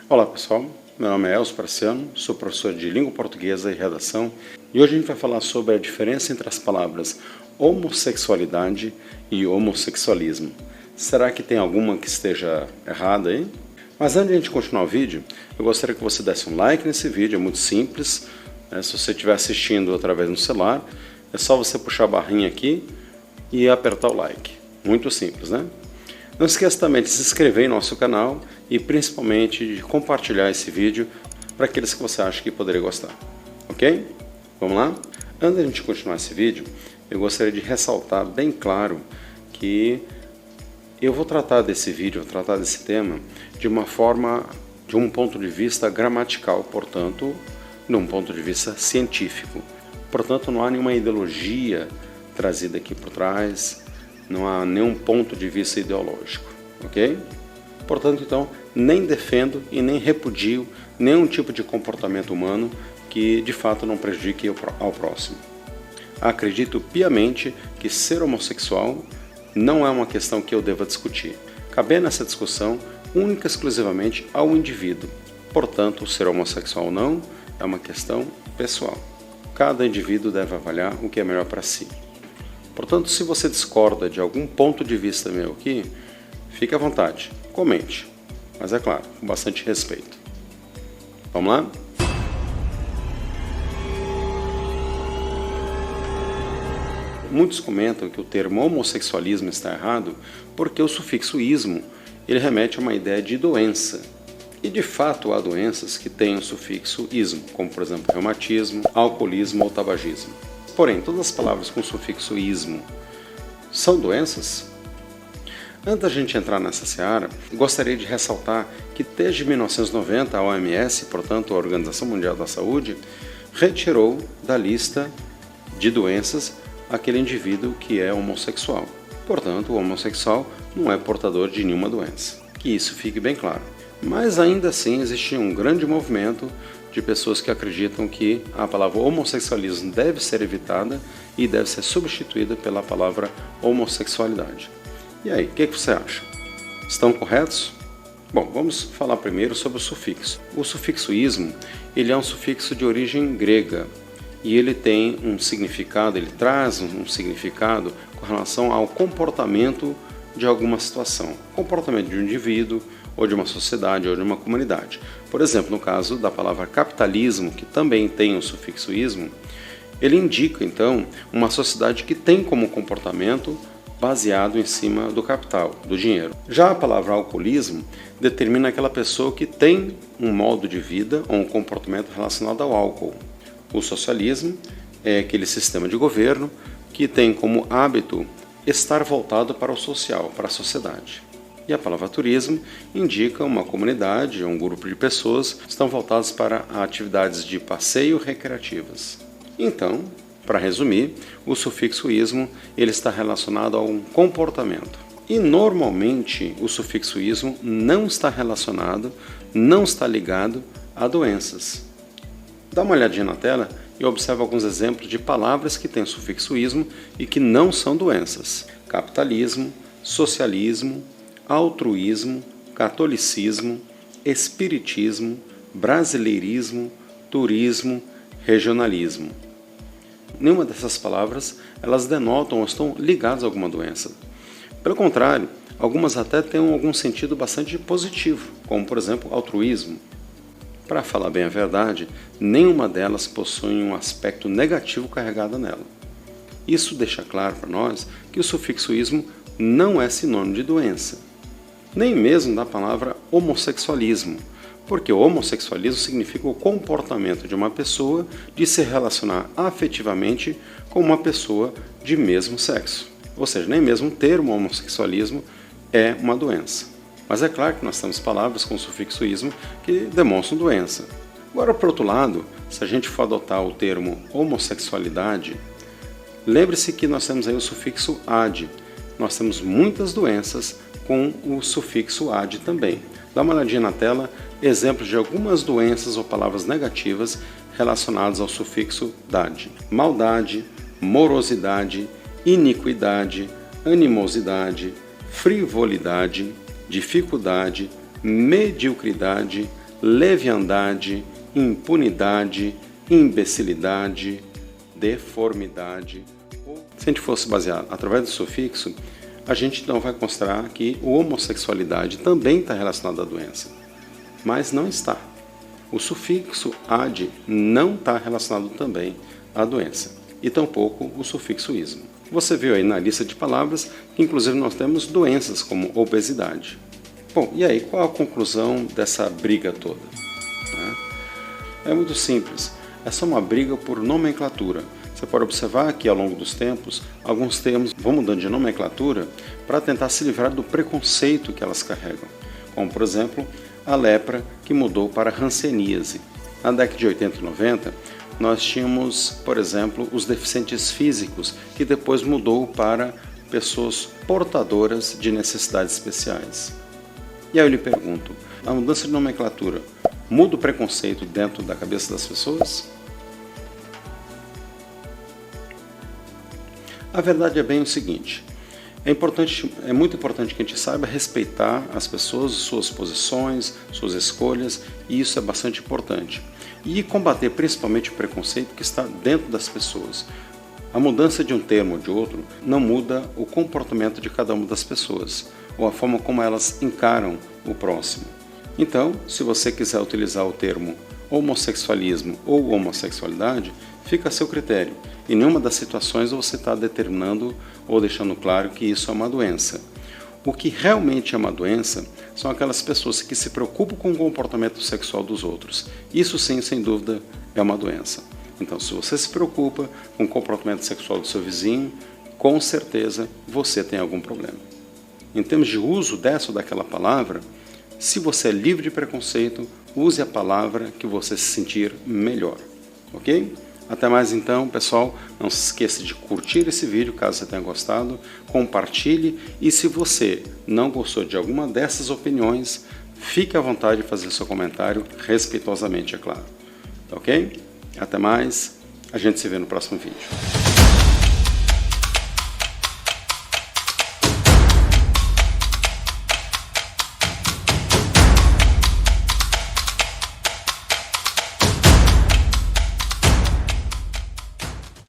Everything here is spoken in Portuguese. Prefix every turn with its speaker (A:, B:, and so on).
A: Olá pessoal, meu nome é Elcio Praciano, sou professor de língua portuguesa e redação e hoje a gente vai falar sobre a diferença entre as palavras homossexualidade e homossexualismo. Será que tem alguma que esteja errada aí? Mas antes de a gente continuar o vídeo, eu gostaria que você desse um like nesse vídeo, é muito simples. Se você estiver assistindo através do celular, é só você puxar a barrinha aqui e apertar o like. Muito simples, né? Não esqueça também de se inscrever em nosso canal e principalmente de compartilhar esse vídeo para aqueles que você acha que poderia gostar. Ok? Vamos lá? Antes de a gente continuar esse vídeo, eu gostaria de ressaltar bem claro que eu vou tratar desse vídeo, vou tratar desse tema de uma forma, de um ponto de vista gramatical, portanto, de um ponto de vista científico. Portanto, não há nenhuma ideologia trazida aqui por trás, não há nenhum ponto de vista ideológico, ok? Portanto, então, nem defendo e nem repudio nenhum tipo de comportamento humano que, de fato, não prejudique ao próximo. Acredito piamente que ser homossexual não é uma questão que eu deva discutir. Cabe nessa discussão única e exclusivamente ao indivíduo. Portanto, ser homossexual ou não é uma questão pessoal. Cada indivíduo deve avaliar o que é melhor para si. Portanto, se você discorda de algum ponto de vista meu aqui, fique à vontade, comente, mas é claro, com bastante respeito. Vamos lá? Muitos comentam que o termo homossexualismo está errado porque o sufixo ismo ele remete a uma ideia de doença. E de fato há doenças que têm o sufixo ismo, como por exemplo reumatismo, alcoolismo ou tabagismo. Porém, todas as palavras com sufixo ismo são doenças? Antes da gente entrar nessa seara, gostaria de ressaltar que desde 1990 a OMS, portanto a Organização Mundial da Saúde, retirou da lista de doenças aquele indivíduo que é homossexual. Portanto, o homossexual não é portador de nenhuma doença. Que isso fique bem claro. Mas ainda assim existe um grande movimento de pessoas que acreditam que a palavra homossexualismo deve ser evitada e deve ser substituída pela palavra homossexualidade. E aí, o que você acha? Estão corretos? Bom, vamos falar primeiro sobre o sufixo. O sufixo ismo, ele é um sufixo de origem grega e ele tem um significado, ele traz um significado com relação ao comportamento de alguma situação, comportamento de um indivíduo, ou de uma sociedade, ou de uma comunidade. Por exemplo, no caso da palavra capitalismo, que também tem o sufixo ismo, ele indica, então, uma sociedade que tem como comportamento baseado em cima do capital, do dinheiro. Já a palavra alcoolismo determina aquela pessoa que tem um modo de vida ou um comportamento relacionado ao álcool. O socialismo é aquele sistema de governo que tem como hábito estar voltado para o social, para a sociedade. E a palavra turismo indica uma comunidade ou um grupo de pessoas que estão voltadas para atividades de passeio recreativas. Então, para resumir, o sufixo ismo ele está relacionado a um comportamento. E normalmente o sufixo ismo não está relacionado, não está ligado a doenças. Dá uma olhadinha na tela e observe alguns exemplos de palavras que têm sufixo ismo e que não são doenças. Capitalismo, socialismo, altruísmo, catolicismo, espiritismo, brasileirismo, turismo, regionalismo. Nenhuma dessas palavras elas denotam ou estão ligadas a alguma doença. Pelo contrário, algumas até têm algum sentido bastante positivo, como por exemplo altruísmo. Para falar bem a verdade, nenhuma delas possui um aspecto negativo carregado nela. Isso deixa claro para nós que o sufixo ismo não é sinônimo de doença. Nem mesmo da palavra homossexualismo, porque o homossexualismo significa o comportamento de uma pessoa de se relacionar afetivamente com uma pessoa de mesmo sexo. Ou seja, nem mesmo o termo homossexualismo é uma doença. Mas é claro que nós temos palavras com sufixo ismo que demonstram doença. Agora, por outro lado, se a gente for adotar o termo homossexualidade, lembre-se que nós temos aí o sufixo -ade. Nós temos muitas doenças com o sufixo -ade também. Dá uma olhadinha na tela, exemplos de algumas doenças ou palavras negativas relacionadas ao sufixo -dade. Maldade, morosidade, iniquidade, animosidade, frivolidade, dificuldade, mediocridade, leviandade, impunidade, imbecilidade, deformidade. Se a gente fosse basear através do sufixo, a gente então vai considerar que a homossexualidade também está relacionada à doença, mas não está. O sufixo -ade não está relacionado também à doença, e tampouco o sufixo -ismo. Você viu aí na lista de palavras que inclusive nós temos doenças como obesidade. Bom, e aí qual a conclusão dessa briga toda? É muito simples, é só uma briga por nomenclatura. Você pode observar que ao longo dos tempos, alguns termos vão mudando de nomenclatura para tentar se livrar do preconceito que elas carregam. Como, por exemplo, a lepra, que mudou para hanseníase. Na década de 80 e 90, nós tínhamos, por exemplo, os deficientes físicos, que depois mudou para pessoas portadoras de necessidades especiais. E aí eu lhe pergunto, a mudança de nomenclatura muda o preconceito dentro da cabeça das pessoas? A verdade é bem o seguinte, é muito importante que a gente saiba respeitar as pessoas, suas posições, suas escolhas, e isso é bastante importante. E combater principalmente o preconceito que está dentro das pessoas. A mudança de um termo ou de outro não muda o comportamento de cada uma das pessoas, ou a forma como elas encaram o próximo. Então, se você quiser utilizar o termo homossexualismo ou homossexualidade, fica a seu critério. Em nenhuma das situações você está determinando ou deixando claro que isso é uma doença. O que realmente é uma doença são aquelas pessoas que se preocupam com o comportamento sexual dos outros. Isso sim, sem dúvida, é uma doença. Então, se você se preocupa com o comportamento sexual do seu vizinho, com certeza você tem algum problema. Em termos de uso dessa ou daquela palavra, se você é livre de preconceito, use a palavra que você se sentir melhor, ok? Até mais então, pessoal. Não se esqueça de curtir esse vídeo, caso você tenha gostado, compartilhe, e se você não gostou de alguma dessas opiniões, fique à vontade de fazer seu comentário, respeitosamente, é claro. Ok? Até mais, a gente se vê no próximo vídeo.